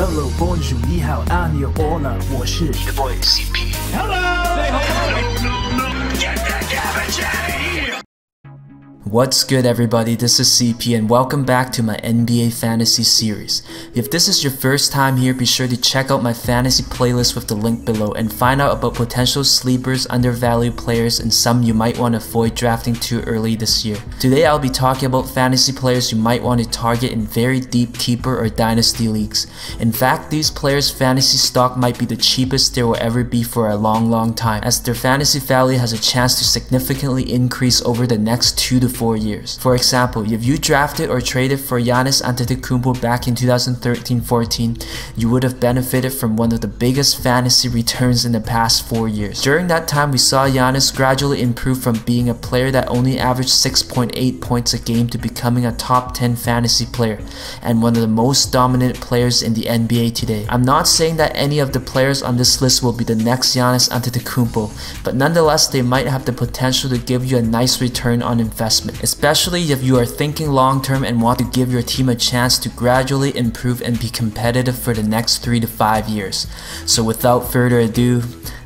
Hello, bonjour, 你好，Anya, hola，我是你的 boy CP。Hello，say hello。Get that cabbage out of here. What's good everybody, this is CP and welcome back to my NBA fantasy series. If this is your first time here, be sure to check out my fantasy playlist with the link below and find out about potential sleepers, undervalued players, and some you might want to avoid drafting too early this year. Today I'll be talking about fantasy players you might want to target in very deep keeper or dynasty leagues. In fact, these players' fantasy stock might be the cheapest there will ever be for a long time, as their fantasy value has a chance to significantly increase over the next 2 to 4 years. For example, if you drafted or traded for Giannis Antetokounmpo back in 2013-14, you would have benefited from one of the biggest fantasy returns in the past 4 years. During that time, we saw Giannis gradually improve from being a player that only averaged 6.8 points a game to becoming a top 10 fantasy player and one of the most dominant players in the NBA today. I'm not saying that any of the players on this list will be the next Giannis Antetokounmpo, but nonetheless they might have the potential to give you a nice return on investment, especially if you are thinking long term and want to give your team a chance to gradually improve and be competitive for the next 3 to 5 years. So without further ado,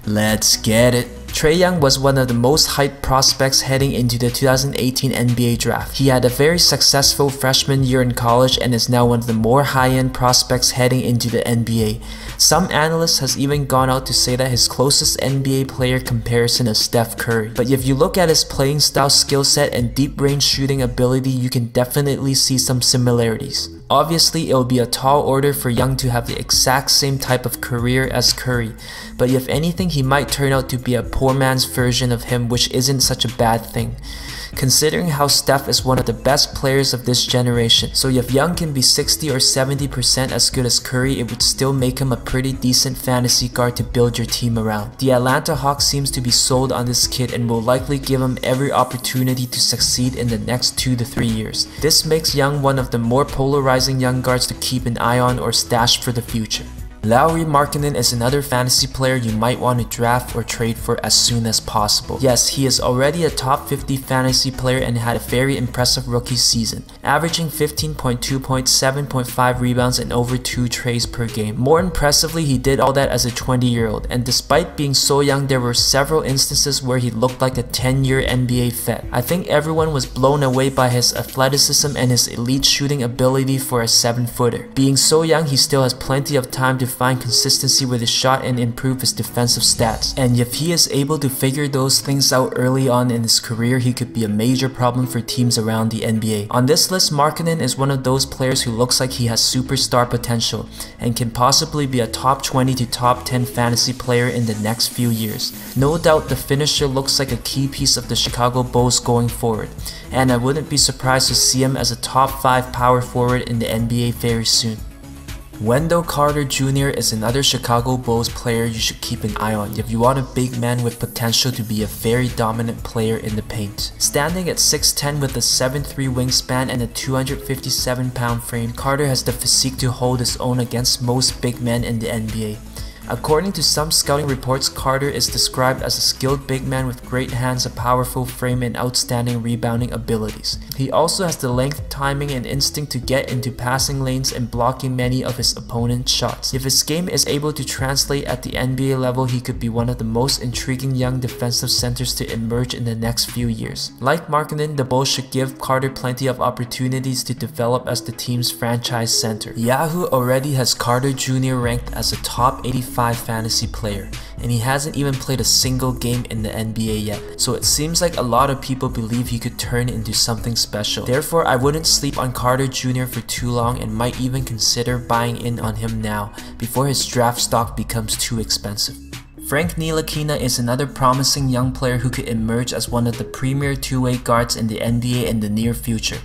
let's get it. Trey Young was one of the most hyped prospects heading into the 2018 NBA draft. He had a very successful freshman year in college and is now one of the more high-end prospects heading into the NBA. Some analysts has even gone out to say that his closest NBA player comparison is Steph Curry. But if you look at his playing style, skill set, and deep range shooting ability, you can definitely see some similarities. Obviously, it will be a tall order for Young to have the exact same type of career as Curry, but if anything, he might turn out to be a poor man's version of him, which isn't such a bad thing, considering how Steph is one of the best players of this generation. So if Young can be 60 or 70% as good as Curry, it would still make him a pretty decent fantasy guard to build your team around. The Atlanta Hawks seems to be sold on this kid and will likely give him every opportunity to succeed in the next 2 to 3 years. This makes Young one of the more polarizing young guards to keep an eye on or stash for the future. Lauri Markkanen is another fantasy player you might want to draft or trade for as soon as possible. Yes, he is already a top 50 fantasy player and had a very impressive rookie season, averaging 15.2 points, 7.5 rebounds, and over 2 trays per game. More impressively, he did all that as a 20-year-old, and despite being so young, there were several instances where he looked like a 10-year NBA vet. I think everyone was blown away by his athleticism and his elite shooting ability for a 7-footer. Being so young, he still has plenty of time to find consistency with his shot and improve his defensive stats. And if he is able to figure those things out early on in his career, he could be a major problem for teams around the NBA. On this list, Markkanen is one of those players who looks like he has superstar potential and can possibly be a top 20 to top 10 fantasy player in the next few years. No doubt the finisher looks like a key piece of the Chicago Bulls going forward, and I wouldn't be surprised to see him as a top 5 power forward in the NBA very soon. Wendell Carter Jr. is another Chicago Bulls player you should keep an eye on if you want a big man with potential to be a very dominant player in the paint. Standing at 6'10 with a 7'3 wingspan and a 257-pound frame, Carter has the physique to hold his own against most big men in the NBA. According to some scouting reports, Carter is described as a skilled big man with great hands, a powerful frame, and outstanding rebounding abilities. He also has the length, timing, and instinct to get into passing lanes and blocking many of his opponent's shots. If his game is able to translate at the NBA level, he could be one of the most intriguing young defensive centers to emerge in the next few years. Like Markkanen, the Bulls should give Carter plenty of opportunities to develop as the team's franchise center. Yahoo already has Carter Jr. ranked as a top 85 fantasy player, and he hasn't even played a single game in the NBA yet, so it seems like a lot of people believe he could turn into something special. Therefore, I wouldn't sleep on Carter Jr. for too long and might even consider buying in on him now before his draft stock becomes too expensive. Frank Ntilikina is another promising young player who could emerge as one of the premier two-way guards in the NBA in the near future.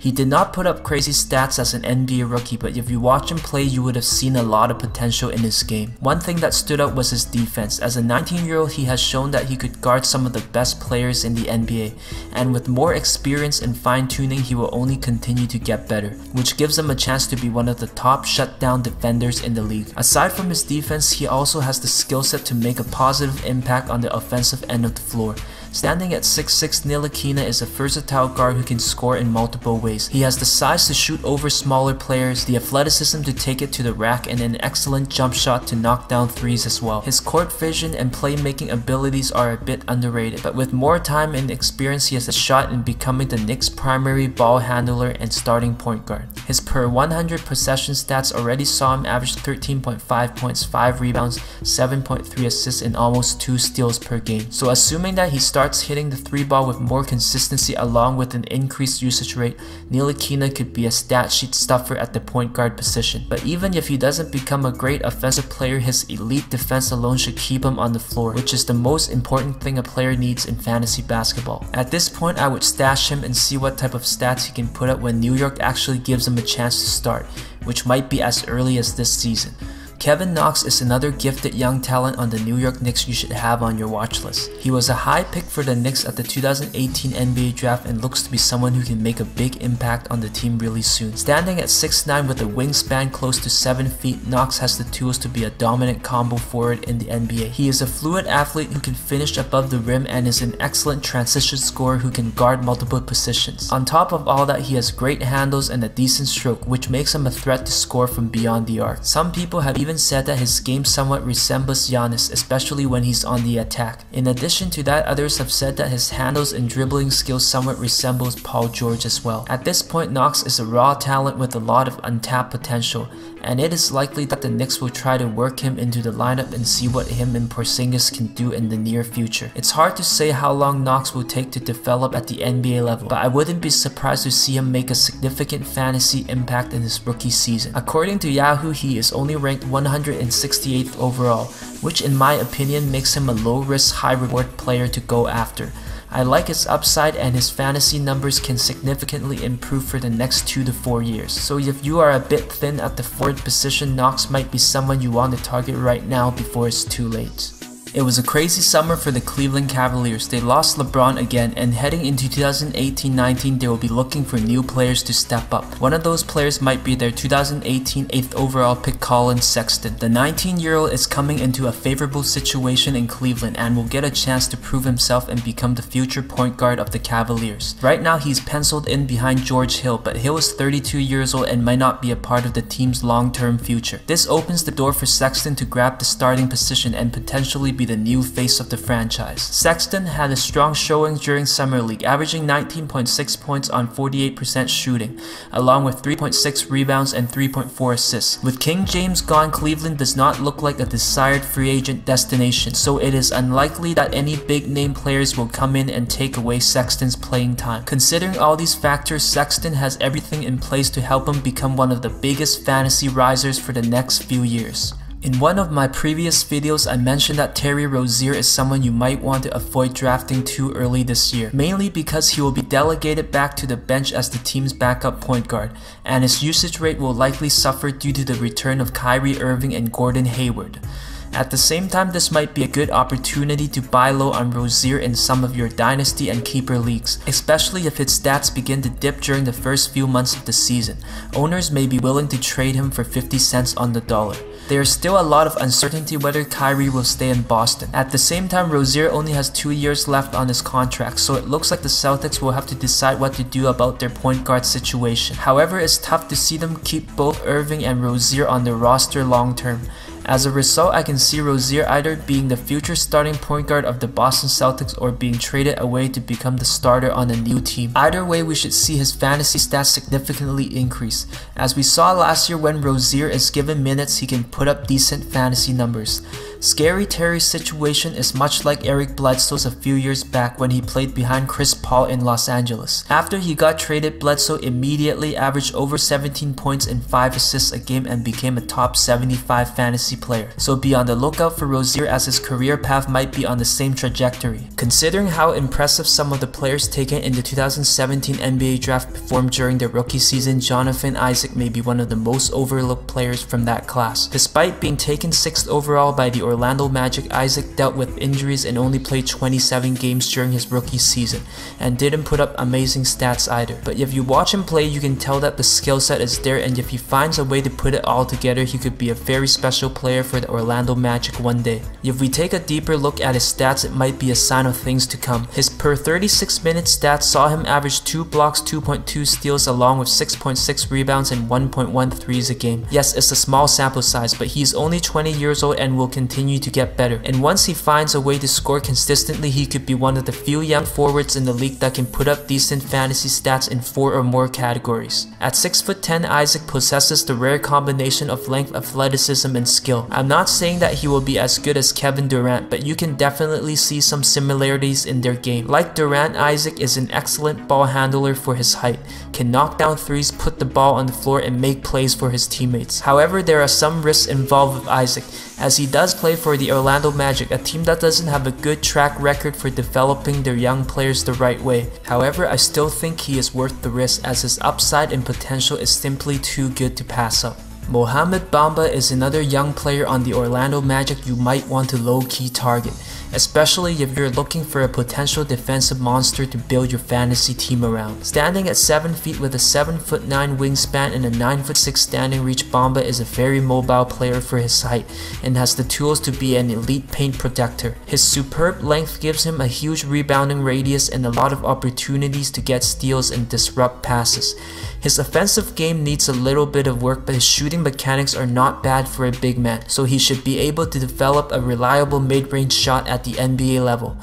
He did not put up crazy stats as an NBA rookie, but if you watch him play, you would have seen a lot of potential in his game. One thing that stood out was his defense. As a 19-year-old, he has shown that he could guard some of the best players in the NBA, and with more experience and fine-tuning, he will only continue to get better, which gives him a chance to be one of the top shutdown defenders in the league. Aside from his defense, he also has the skill set to make a positive impact on the offensive end of the floor. Standing at 6'6", Ntilikina is a versatile guard who can score in multiple ways. ways. He has the size to shoot over smaller players, the athleticism to take it to the rack, and an excellent jump shot to knock down threes as well. His court vision and playmaking abilities are a bit underrated, but with more time and experience, he has a shot in becoming the Knicks' primary ball handler and starting point guard. His per 100 possession stats already saw him average 13.5 points, 5 rebounds, 7.3 assists, and almost 2 steals per game. So assuming that he starts hitting the 3 ball with more consistency along with an increased usage rate, Ntilikina could be a stat sheet stuffer at the point guard position. But even if he doesn't become a great offensive player, his elite defense alone should keep him on the floor, which is the most important thing a player needs in fantasy basketball. At this point, I would stash him and see what type of stats he can put up when New York actually gives him a chance to start, which might be as early as this season. Kevin Knox is another gifted young talent on the New York Knicks you should have on your watch list. He was a high pick for the Knicks at the 2018 NBA draft and looks to be someone who can make a big impact on the team really soon. Standing at 6'9" with a wingspan close to 7 feet, Knox has the tools to be a dominant combo forward in the NBA. He is a fluid athlete who can finish above the rim and is an excellent transition scorer who can guard multiple positions. On top of all that, he has great handles and a decent stroke, which makes him a threat to score from beyond the arc. Some people have even said that his game somewhat resembles Giannis, especially when he's on the attack. In addition to that, others have said that his handles and dribbling skills somewhat resembles Paul George as well. At this point, Knox is a raw talent with a lot of untapped potential, and it is likely that the Knicks will try to work him into the lineup and see what him and Porzingis can do in the near future. It's hard to say how long Knox will take to develop at the NBA level, but I wouldn't be surprised to see him make a significant fantasy impact in his rookie season. According to Yahoo, he is only ranked 168th overall, which in my opinion makes him a low-risk, high-reward player to go after. I like his upside, and his fantasy numbers can significantly improve for the next 2 to 4 years. So if you are a bit thin at the forward position, Knox might be someone you want to target right now before it's too late. It was a crazy summer for the Cleveland Cavaliers. They lost LeBron again, and heading into 2018-19, they will be looking for new players to step up. One of those players might be their 2018 8th overall pick Collin Sexton. The 19-year-old is coming into a favorable situation in Cleveland and will get a chance to prove himself and become the future point guard of the Cavaliers. Right now, he's penciled in behind George Hill, but Hill is 32 years old and might not be a part of the team's long-term future. This opens the door for Sexton to grab the starting position and potentially be the new face of the franchise. Sexton had a strong showing during Summer League, averaging 19.6 points on 48% shooting, along with 3.6 rebounds and 3.4 assists. With King James gone, Cleveland does not look like a desired free agent destination, so it is unlikely that any big-name players will come in and take away Sexton's playing time. Considering all these factors, Sexton has everything in place to help him become one of the biggest fantasy risers for the next few years. In one of my previous videos, I mentioned that Terry Rozier is someone you might want to avoid drafting too early this year, mainly because he will be delegated back to the bench as the team's backup point guard, and his usage rate will likely suffer due to the return of Kyrie Irving and Gordon Hayward. At the same time, this might be a good opportunity to buy low on Rozier in some of your dynasty and keeper leagues, especially if his stats begin to dip during the first few months of the season. Owners may be willing to trade him for 50 cents on the dollar. There is still a lot of uncertainty whether Kyrie will stay in Boston. At the same time, Rozier only has 2 years left on his contract, so it looks like the Celtics will have to decide what to do about their point guard situation. However, it's tough to see them keep both Irving and Rozier on their roster long term. As a result, I can see Rozier either being the future starting point guard of the Boston Celtics or being traded away to become the starter on a new team. Either way, we should see his fantasy stats significantly increase. As we saw last year, when Rozier is given minutes, he can put up decent fantasy numbers. Scary Terry's situation is much like Eric Bledsoe's a few years back when he played behind Chris Paul in Los Angeles. After he got traded, Bledsoe immediately averaged over 17 points and 5 assists a game and became a top 75 fantasy player. So be on the lookout for Rozier, as his career path might be on the same trajectory. Considering how impressive some of the players taken in the 2017 NBA draft performed during their rookie season, Jonathan Isaac may be one of the most overlooked players from that class. Despite being taken 6th overall by the Orlando Magic, Isaac dealt with injuries and only played 27 games during his rookie season, and didn't put up amazing stats either. But if you watch him play, you can tell that the skill set is there, and if he finds a way to put it all together, he could be a very special player for the Orlando Magic one day. If we take a deeper look at his stats, it might be a sign of things to come. His per 36 minute stats saw him average 2 blocks, 2.2 steals, along with 6.6 rebounds and 1.1 threes a game. Yes, it's a small sample size, but he's only 20 years old and will continue to get better. And once he finds a way to score consistently, he could be one of the few young forwards in the league that can put up decent fantasy stats in 4 or more categories. At 6'10", Isaac possesses the rare combination of length, athleticism, and skill. I'm not saying that he will be as good as Kevin Durant, but you can definitely see some similarities in their game. Like Durant, Isaac is an excellent ball handler for his height, can knock down threes, put the ball on the floor, and make plays for his teammates. However, there are some risks involved with Isaac, as he does play for the Orlando Magic, a team that doesn't have a good track record for developing their young players the right way. However, I still think he is worth the risk, as his upside and potential is simply too good to pass up. Mohamed Bamba is another young player on the Orlando Magic you might want to low-key target, especially if you're looking for a potential defensive monster to build your fantasy team around. Standing at 7 feet with a 7'9" wingspan and a 9'6" standing reach, Bamba is a very mobile player for his height and has the tools to be an elite paint protector. His superb length gives him a huge rebounding radius and a lot of opportunities to get steals and disrupt passes. His offensive game needs a little bit of work, but his shooting mechanics are not bad for a big man, so he should be able to develop a reliable mid-range shot at the NBA level.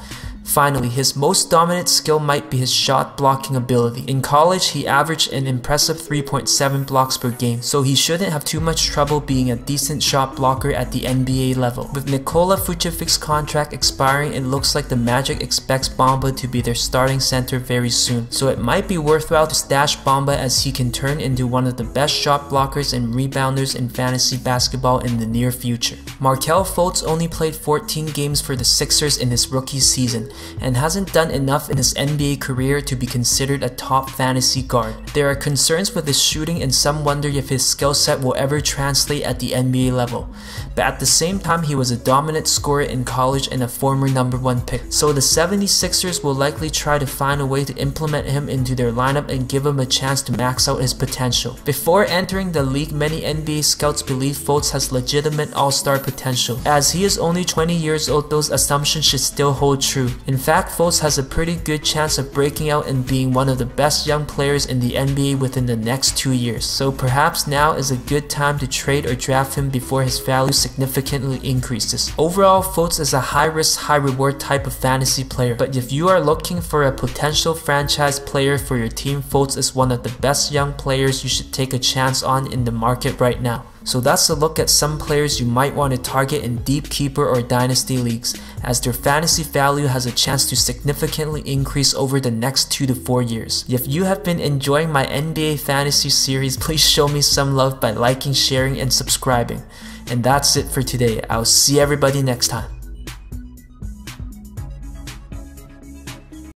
Finally, his most dominant skill might be his shot blocking ability. In college, he averaged an impressive 3.7 blocks per game, so he shouldn't have too much trouble being a decent shot blocker at the NBA level. With Nikola Vucevic's contract expiring, it looks like the Magic expects Bamba to be their starting center very soon, so it might be worthwhile to stash Bamba, as he can turn into one of the best shot blockers and rebounders in fantasy basketball in the near future. Markelle Fultz only played 14 games for the Sixers in his rookie season, and hasn't done enough in his NBA career to be considered a top fantasy guard. There are concerns with his shooting, and some wonder if his skill set will ever translate at the NBA level. But at the same time, he was a dominant scorer in college and a former #1 pick, so the 76ers will likely try to find a way to implement him into their lineup and give him a chance to max out his potential. Before entering the league, many NBA scouts believe Fultz has legitimate all-star potential. As he is only 20 years old, those assumptions should still hold true. In fact, Fultz has a pretty good chance of breaking out and being one of the best young players in the NBA within the next 2 years, so perhaps now is a good time to trade or draft him before his value significantly increases. Overall, Fultz is a high-risk, high-reward type of fantasy player, but if you are looking for a potential franchise player for your team, Fultz is one of the best young players you should take a chance on in the market right now. So that's a look at some players you might want to target in deep keeper or dynasty leagues, as their fantasy value has a chance to significantly increase over the next 2 to 4 years. If you have been enjoying my NBA fantasy series, please show me some love by liking, sharing, and subscribing. And that's it for today. I'll see everybody next time.